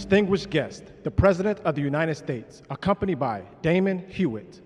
distinguished guest, the President of the United States, accompanied by Damon Hewitt.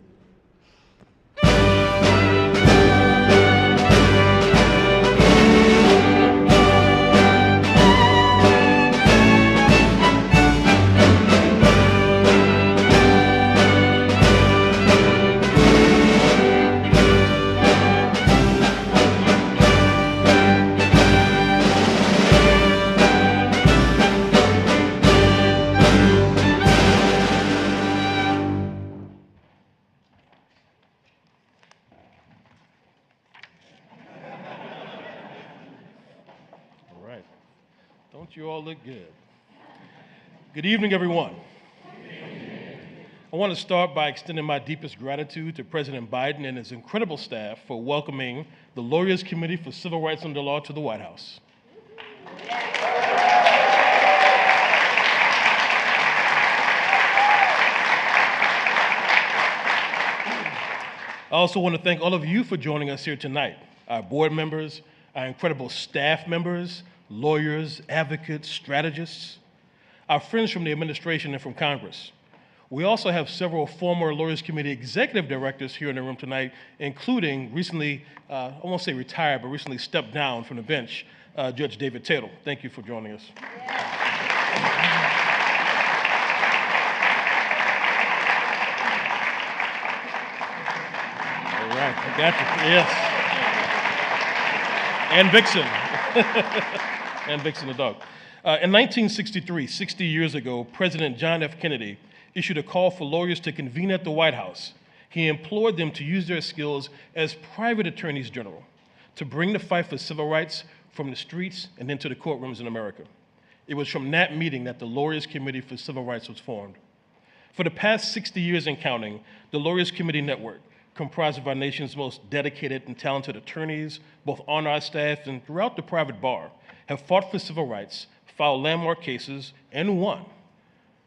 Don't you all look good? Good evening, everyone. I want to start by extending my deepest gratitude to President Biden and his incredible staff for welcoming the Lawyers Committee for Civil Rights Under Law to the White House. I also want to thank all of you for joining us here tonight, our board members, our incredible staff members, lawyers, advocates, strategists, our friends from the administration and from Congress. We also have several former Lawyers Committee executive directors here in the room tonight, including recently, I won't say retired, but recently stepped down from the bench, Judge David Tatel. Thank you for joining us. All right, I got you, yes. And Vixen. And Vixen the dog. In 1963, 60 years ago, President John F. Kennedy issued a call for lawyers to convene at the White House. He implored them to use their skills as private attorneys general to bring the fight for civil rights from the streets and into the courtrooms in America. It was from that meeting that the Lawyers Committee for Civil Rights was formed. For the past 60 years and counting, the Lawyers Committee Network, comprised of our nation's most dedicated and talented attorneys, both on our staff and throughout the private bar, have fought for civil rights, filed landmark cases, and won,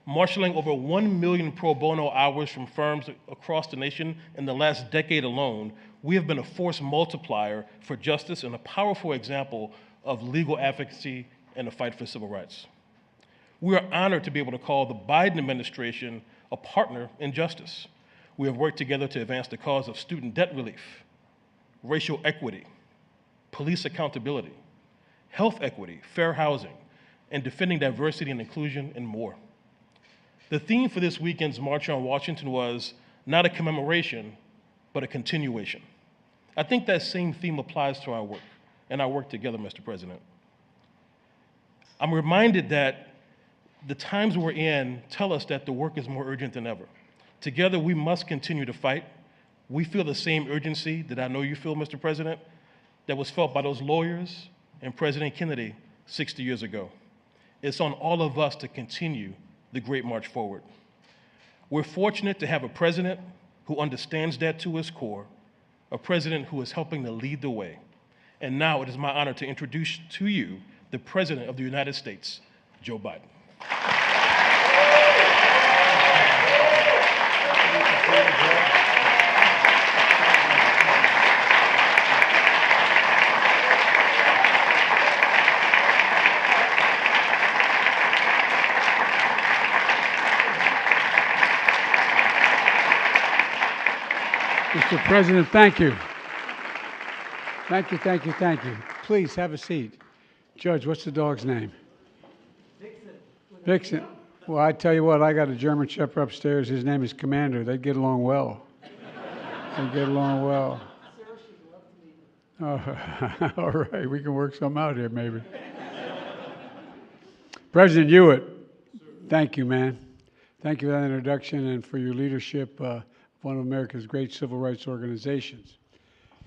marshaling over 1 million pro bono hours from firms across the nation in the last decade alone. We have been a force multiplier for justice and a powerful example of legal advocacy and the fight for civil rights. We are honored to be able to call the Biden administration a partner in justice. We have worked together to advance the cause of student debt relief, racial equity, police accountability, health equity, fair housing, and defending diversity and inclusion, and more. The theme for this weekend's March on Washington was not a commemoration, but a continuation. I think that same theme applies to our work and our work together, Mr. President. I'm reminded that the times we're in tell us that the work is more urgent than ever. Together, we must continue to fight. We feel the same urgency that I know you feel, Mr. President, that was felt by those lawyers and President Kennedy 60 years ago. It's on all of us to continue the great march forward. We're fortunate to have a president who understands that to his core, a president who is helping to lead the way. And now it is my honor to introduce to you the President of the United States, Joe Biden. Mr. President, thank you. Thank you, thank you, thank you. Please have a seat. Judge, what's the dog's name? Vixen. Vixen. Well, I tell you what, I got a German Shepherd upstairs. His name is Commander. They'd get along well. They'd get along well. Oh, all right, we can work something out here, maybe. President Hewitt, thank you, man. Thank you for that introduction and for your leadership of one of America's great civil rights organizations.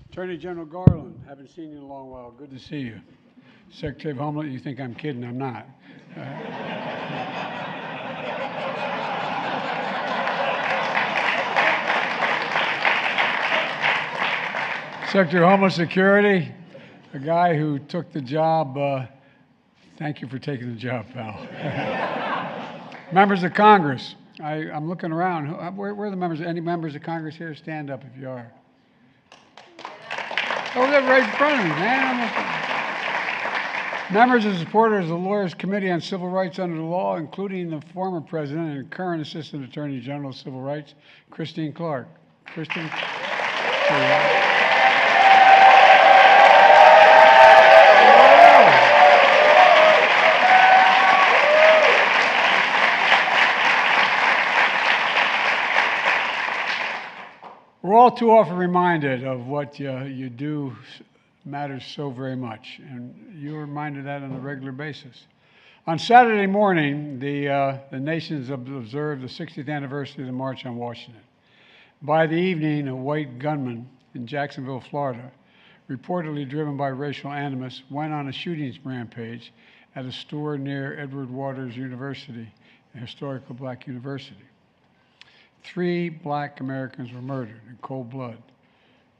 Attorney General Garland, haven't seen you in a long while. Good to see you. Secretary of Homeland, you think I'm kidding? I'm not. Secretary of Homeland Security, a guy who took the job. Thank you for taking the job, pal. Members of Congress, I'm looking around. Where are the members? Any members of Congress here? Stand up if you are. Oh, they're right in front of me, man. Members and supporters of the Lawyers' Committee on Civil Rights under the Law, including the former president and current Assistant Attorney General of Civil Rights, Christine Clark. Christine. We're all too often reminded of what you do matters so very much, and you're reminded of that on a regular basis. On Saturday morning, the nations observed the 60th anniversary of the March on Washington. By the evening, a white gunman in Jacksonville, Florida, reportedly driven by racial animus, went on a shootings rampage at a store near Edward Waters University, a historical black university. 3 black Americans were murdered in cold blood.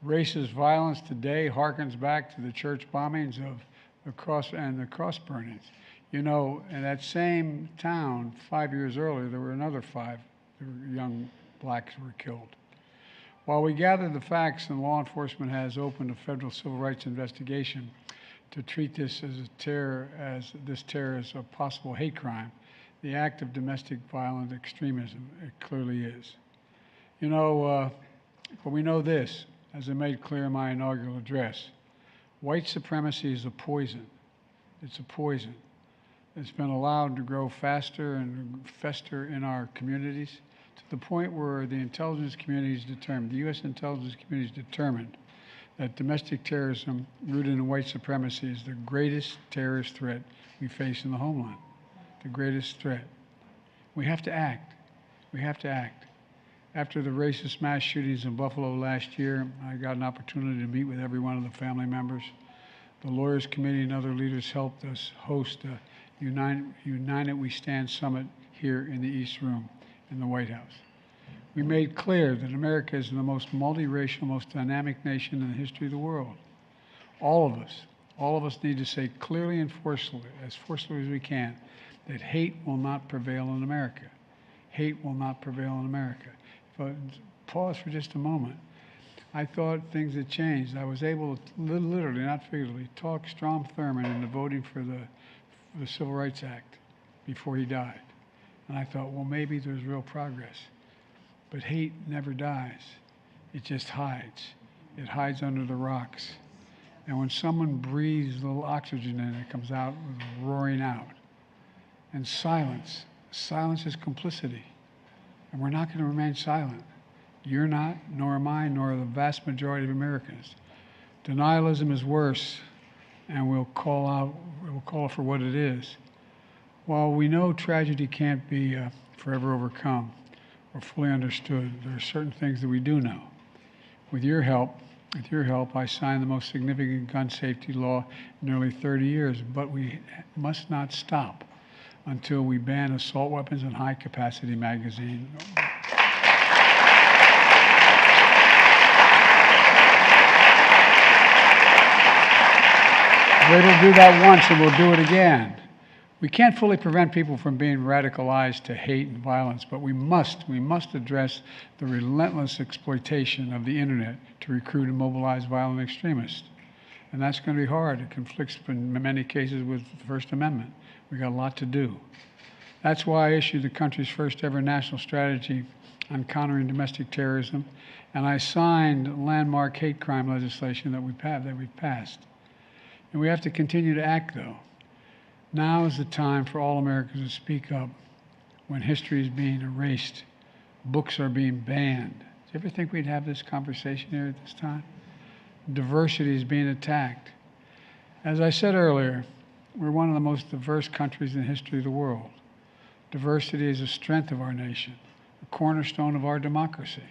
Racist violence today harkens back to the church bombings of the cross and the cross burnings. You know, in that same town, 5 years earlier, there were another 5 young blacks who were killed. While we gather the facts and law enforcement has opened a federal civil rights investigation to treat this as this terror as a possible hate crime, the act of domestic violent extremism, it clearly is. You know, but we know this, as I made clear in my inaugural address, white supremacy is a poison. It's a poison. It's been allowed to grow faster and fester in our communities to the point where the intelligence community is determined, the U.S. intelligence community is determined that domestic terrorism rooted in white supremacy is the greatest terrorist threat we face in the homeland. The greatest threat. We have to act. We have to act. After the racist mass shootings in Buffalo last year, I got an opportunity to meet with every one of the family members. The Lawyers Committee and other leaders helped us host a United We Stand Summit here in the East Room in the White House. We made clear that America is the most multiracial, most dynamic nation in the history of the world. All of us need to say clearly and forcefully as we can, that hate will not prevail in America. Hate will not prevail in America. But pause for just a moment. I thought things had changed. I was able to literally, not figuratively, talk Strom Thurmond into voting for the Civil Rights Act before he died. And I thought, well, maybe there's real progress. But hate never dies. It just hides. It hides under the rocks. And when someone breathes a little oxygen in, it comes out roaring out. And silence is complicity. And we're not going to remain silent. You're not, nor am I, nor the vast majority of Americans. Denialism is worse, and we'll call it for what it is. While we know tragedy can't be forever overcome or fully understood, there are certain things that we do know. With your help, I signed the most significant gun safety law in nearly 30 years, but we must not stop until we ban assault weapons and high-capacity magazines. We're going to do that once, and we'll do it again. We can't fully prevent people from being radicalized to hate and violence, but we must address the relentless exploitation of the internet to recruit and mobilize violent extremists. And that's going to be hard. It conflicts in many cases with the First Amendment. We got a lot to do. That's why I issued the country's first ever national strategy on countering domestic terrorism, and I signed landmark hate crime legislation that we've passed. And we have to continue to act, though. Now is the time for all Americans to speak up when history is being erased, books are being banned. Do you ever think we'd have this conversation here at this time? Diversity is being attacked. As I said earlier, we're one of the most diverse countries in the history of the world. Diversity is a strength of our nation, a cornerstone of our democracy.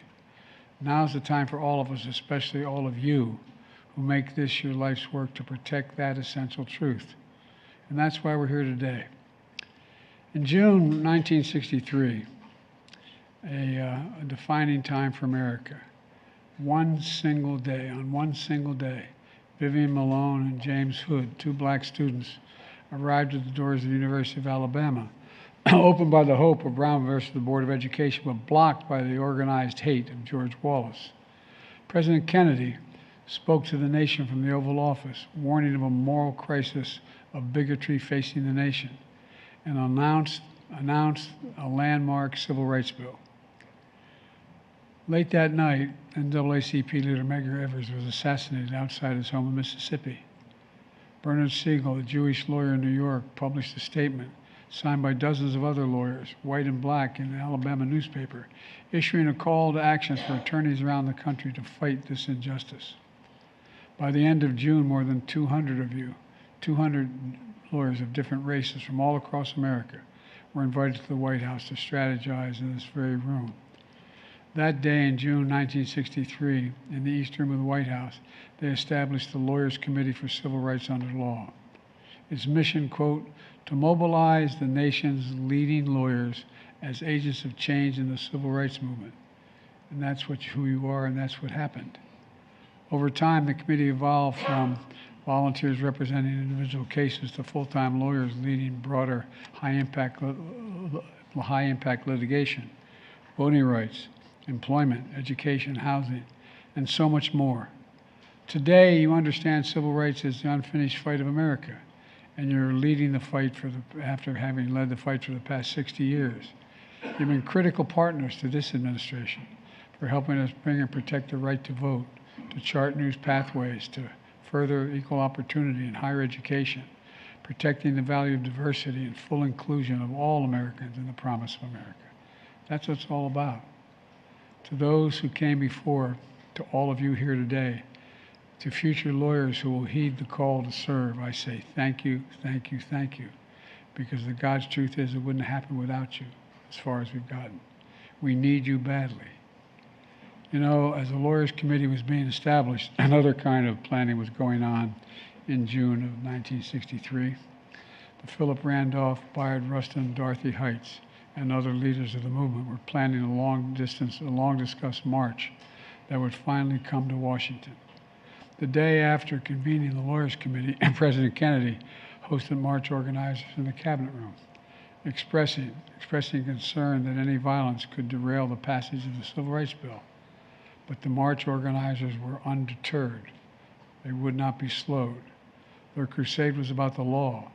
Now is the time for all of us, especially all of you, who make this your life's work to protect that essential truth. And that's why we're here today. In June 1963, a defining time for America, on one single day, Vivian Malone and James Hood, 2 black students, arrived at the doors of the University of Alabama, opened by the hope of Brown versus the Board of Education, but blocked by the organized hate of George Wallace. President Kennedy spoke to the nation from the Oval Office, warning of a moral crisis of bigotry facing the nation, and announced a landmark civil rights bill. Late that night, NAACP leader Medgar Evers was assassinated outside his home in Mississippi. Bernard Siegel, a Jewish lawyer in New York, published a statement signed by dozens of other lawyers, white and black, in an Alabama newspaper, issuing a call to action for attorneys around the country to fight this injustice. By the end of June, more than 200 lawyers of different races from all across America, were invited to the White House to strategize in this very room. That day in June 1963, in the East Room of the White House, they established the Lawyers Committee for Civil Rights Under Law. Its mission, quote, to mobilize the nation's leading lawyers as agents of change in the civil rights movement. And that's who you are, and that's what happened. Over time, the committee evolved from volunteers representing individual cases to full-time lawyers leading broader high-impact litigation, voting rights, employment, education, housing, and so much more. Today, you understand civil rights as the unfinished fight of America, and you're leading the fight after having led the fight for the past 60 years. You've been critical partners to this administration for helping us bring and protect the right to vote, to chart new pathways to further equal opportunity in higher education, protecting the value of diversity and full inclusion of all Americans in the promise of America. That's what it's all about. To those who came before, to all of you here today, to future lawyers who will heed the call to serve, I say thank you, thank you, thank you, because the God's truth is it wouldn't happen without you as far as we've gotten. We need you badly. You know, as the Lawyers Committee was being established, another kind of planning was going on in June of 1963. The Philip Randolph, Bayard Rustin, Dorothy Heights, and other leaders of the movement were planning a long-discussed march that would finally come to Washington. The day after convening the Lawyers Committee, President Kennedy hosted march organizers in the Cabinet Room, expressing concern that any violence could derail the passage of the Civil Rights Bill. But the march organizers were undeterred. They would not be slowed. Their crusade was about the law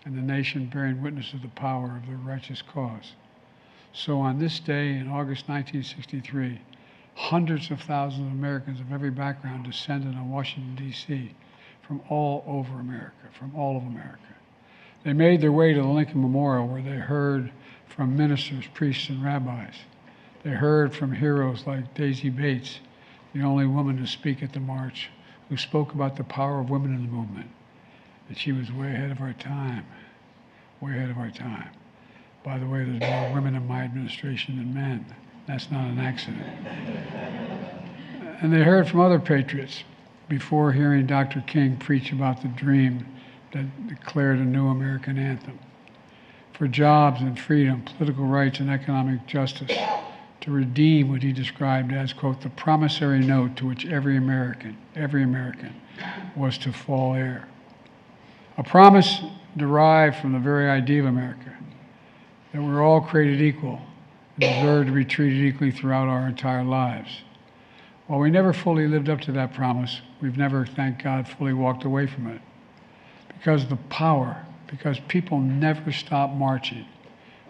and the nation bearing witness to the power of their righteous cause. So on this day in August 1963, hundreds of thousands of Americans of every background descended on Washington, D.C. from all over America, from all of America. They made their way to the Lincoln Memorial, where they heard from ministers, priests, and rabbis. They heard from heroes like Daisy Bates, the only woman to speak at the march, who spoke about the power of women in the movement. And she was way ahead of our time, way ahead of our time. By the way, there's more women in my administration than men. That's not an accident. And they heard from other patriots before hearing Dr. King preach about the dream that declared a new American anthem for jobs and freedom, political rights, and economic justice, to redeem what he described as, quote, the promissory note to which every American was to fall heir. A promise derived from the very idea of America, that we're all created equal and deserve to be treated equally throughout our entire lives. While we never fully lived up to that promise, we've never, thank God, fully walked away from it. Because because people never stopped marching,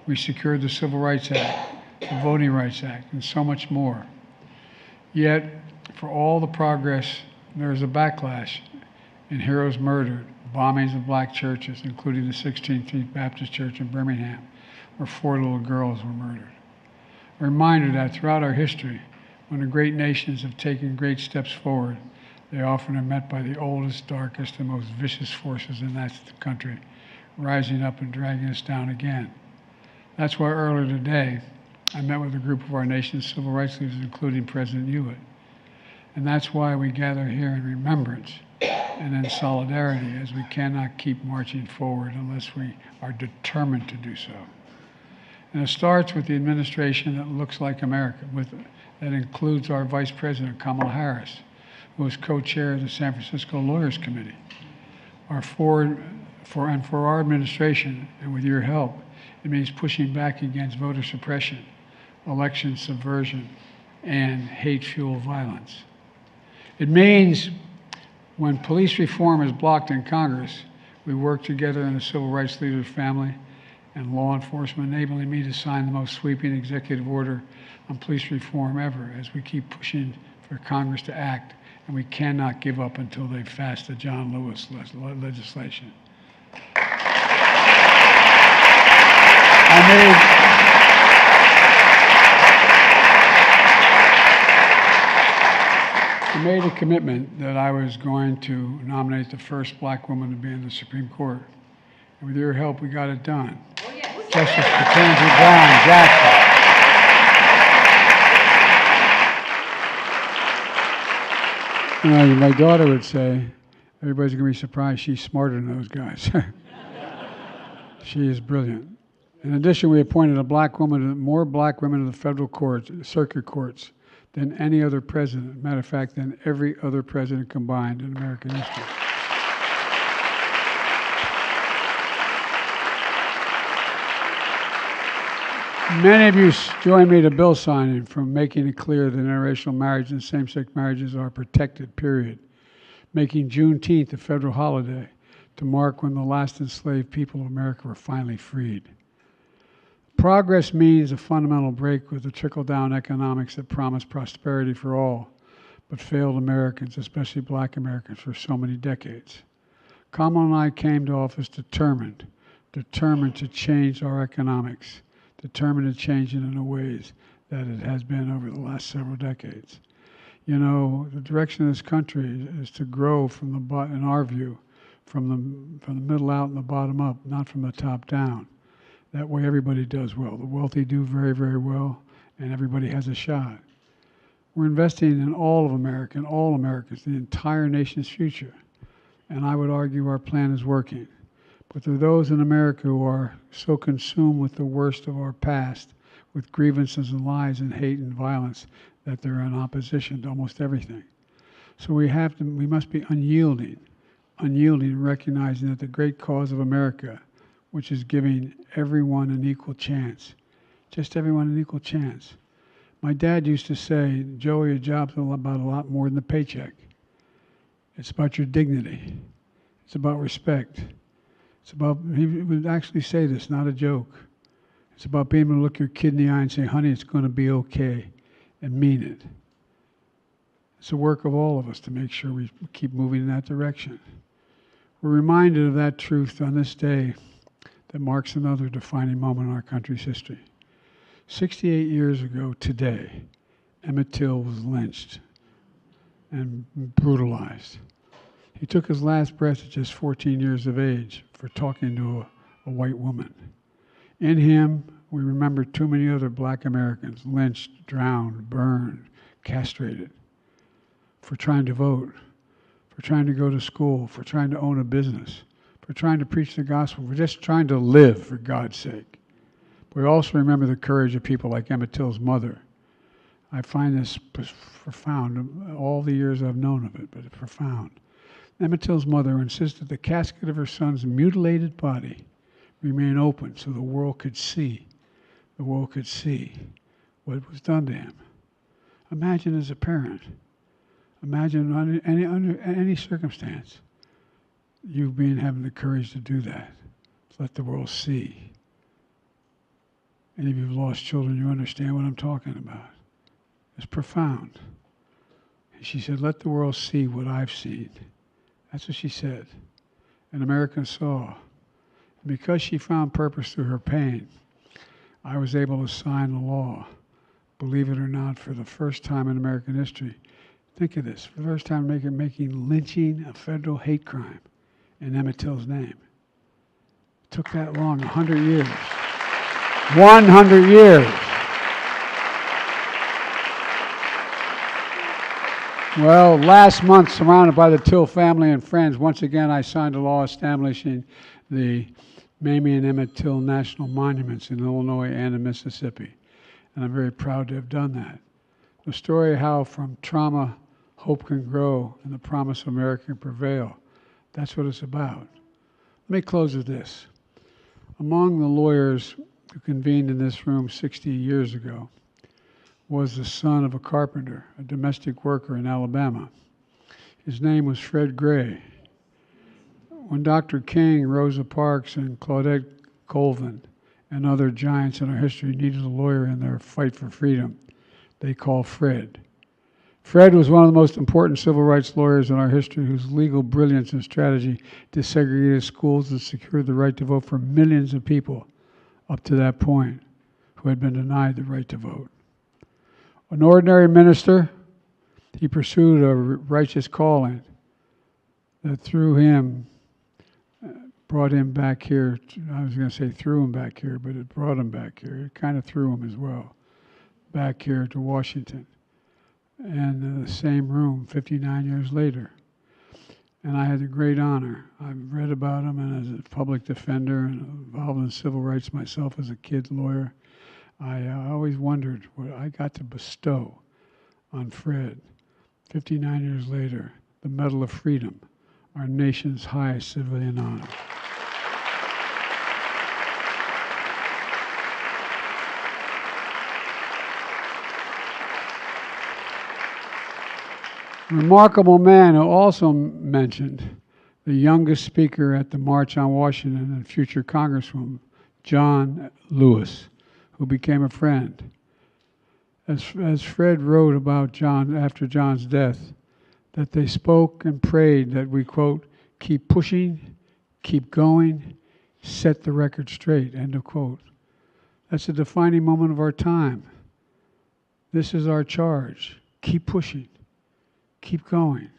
we secured the Civil Rights Act, the Voting Rights Act, and so much more. Yet, for all the progress, there is a backlash in heroes murdered, bombings of black churches, including the 16th Street Baptist Church in Birmingham, where 4 little girls were murdered. A reminder that throughout our history, when the great nations have taken great steps forward, they often are met by the oldest, darkest, and most vicious forces in that country, rising up and dragging us down again. That's why earlier today, I met with a group of our nation's civil rights leaders, including President Hewitt. And that's why we gather here in remembrance and in solidarity, as we cannot keep marching forward unless we are determined to do so. And it starts with the administration that looks like America, that includes our Vice President, Kamala Harris, who is co-chair of the San Francisco Lawyers Committee. For our administration, and with your help, it means pushing back against voter suppression, election subversion, and hate-fueled violence. It means when police reform is blocked in Congress, we work together in the civil rights leader's family and law enforcement, enabling me to sign the most sweeping executive order on police reform ever as we keep pushing for Congress to act, and we cannot give up until they've passed the John Lewis legislation. I made a commitment that I was going to nominate the first black woman to be in the Supreme Court. And with your help, we got it done. Oh, yes. Justice Ketanji Brown Jackson. You know, my daughter would say, everybody's going to be surprised she's smarter than those guys. She is brilliant. In addition, we appointed more black women to the federal courts, circuit courts, than any other president. Matter of fact, than every other president combined in American history. Many of you joined me to bill signing from making it clear that interracial marriage and same-sex marriages are protected, period. Making Juneteenth a federal holiday to mark when the last enslaved people of America were finally freed. Progress means a fundamental break with the trickle-down economics that promised prosperity for all, but failed Americans, especially black Americans, for so many decades. Kamala and I came to office determined to change our economics, determined to change it in the ways that it has been over the last several decades. You know, the direction of this country is to grow from the in our view, from the middle out and the bottom up, not from the top down. That way everybody does well. The wealthy do very, very well, and everybody has a shot. We're investing in all of America, and all Americans, the entire nation's future. And I would argue our plan is working. But there are those in America who are so consumed with the worst of our past, with grievances and lies and hate and violence, that they're in opposition to almost everything. So we must be unyielding, recognizing that the great cause of America, which is giving everyone an equal chance, just everyone an equal chance. My dad used to say, Joey, a job's about a lot more than the paycheck. It's about your dignity. It's about respect. It's about, he would actually say this, not a joke. It's about being able to look your kid in the eye and say, honey, it's going to be okay, and mean it. It's a work of all of us to make sure we keep moving in that direction. We're reminded of that truth on this day that marks another defining moment in our country's history. 68 years ago today, Emmett Till was lynched and brutalized. He took his last breath at just 14 years of age for talking to a white woman. In him, we remember too many other black Americans lynched, drowned, burned, castrated for trying to vote, for trying to go to school, for trying to own a business, for trying to preach the gospel, for just trying to live, for God's sake. But we also remember the courage of people like Emmett Till's mother. I find this profound, all the years I've known of it, but it's profound. Emmett Till's mother insisted the casket of her son's mutilated body remain open so the world could see what was done to him. Imagine as a parent, imagine under any circumstance, you having the courage to do that, to let the world see. Any of you who've lost children, you understand what I'm talking about. It's profound. And she said, let the world see what I've seen. That's what she said. And Americans saw. And because she found purpose through her pain, I was able to sign the law, believe it or not, for the first time in American history. Think of this, for the first time making lynching a federal hate crime in Emmett Till's name. It took that long, 100 years. 100 years. Well, last month, surrounded by the Till family and friends, once again I signed a law establishing the Mamie and Emmett Till National Monuments in Illinois and in Mississippi. And I'm very proud to have done that. The story of how from trauma, hope can grow and the promise of America can prevail. That's what it's about. Let me close with this. Among the lawyers who convened in this room 60 years ago was the son of a carpenter, a domestic worker in Alabama. His name was Fred Gray. When Dr. King, Rosa Parks, and Claudette Colvin and other giants in our history needed a lawyer in their fight for freedom, they called Fred. Fred was one of the most important civil rights lawyers in our history whose legal brilliance and strategy desegregated schools and secured the right to vote for millions of people up to that point who had been denied the right to vote. An ordinary minister, he pursued a righteous calling that through him brought him back here. I was going to say threw him back here, but it brought him back here. It kind of threw him as well, back here to Washington, and in the same room 59 years later. And I had the great honor. I've read about him, and as a public defender and involved in civil rights myself as a kid lawyer, I always wondered what I got to bestow on Fred. 59 years later, the Medal of Freedom, our nation's highest civilian honor. Remarkable man who also mentioned the youngest speaker at the March on Washington and future Congresswoman, John Lewis, who became a friend. As Fred wrote about John after John's death, that they spoke and prayed that we, quote, keep pushing, keep going, set the record straight, end of quote. That's a defining moment of our time. This is our charge. Keep pushing. Keep going.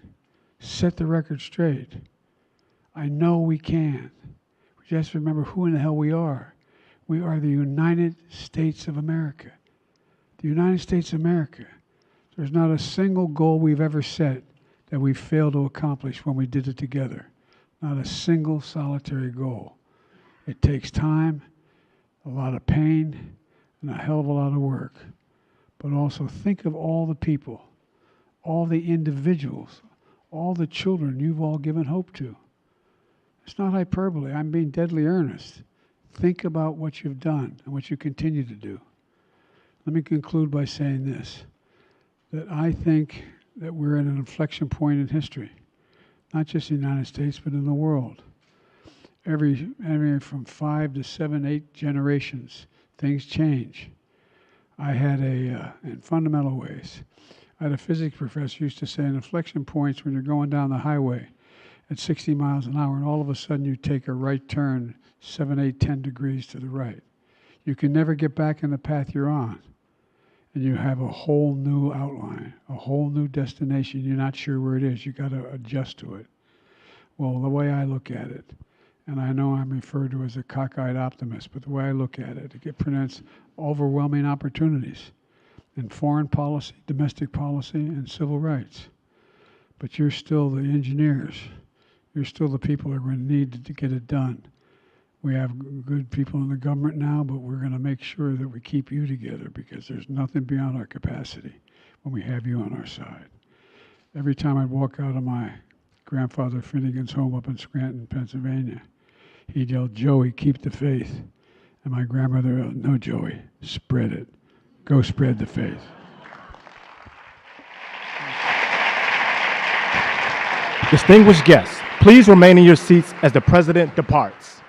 Set the record straight. I know we can. We just remember who in the hell we are. We are the United States of America. The United States of America. There's not a single goal we've ever set that we failed to accomplish when we did it together. Not a single solitary goal. It takes time, a lot of pain, and a hell of a lot of work. But also think of all the people, all the individuals, all the children you've all given hope to. It's not hyperbole. I'm being deadly earnest. Think about what you've done and what you continue to do. Let me conclude by saying this, that I think that we're at an inflection point in history, not just in the United States, but in the world. Every from 5 to 7, 8 generations, things change. I had in fundamental ways, I had a physics professor who used to say, an inflection point's when you're going down the highway at 60 miles an hour, and all of a sudden you take a right turn 7, 8, 10 degrees to the right. You can never get back in the path you're on. And you have a whole new outline, a whole new destination. You're not sure where it is. You got to adjust to it. Well, the way I look at it, and I know I'm referred to as a cockeyed optimist, but the way I look at it, it presents overwhelming opportunities in foreign policy, domestic policy, and civil rights. But you're still the engineers. You're still the people that are going to need to get it done. We have good people in the government now, but we're going to make sure that we keep you together because there's nothing beyond our capacity when we have you on our side. Every time I'd walk out of my grandfather Finnegan's home up in Scranton, Pennsylvania, he'd yell, "Joey, keep the faith." And my grandmother, "No, Joey, spread it. Go spread the faith." Distinguished guests, please remain in your seats as the President departs.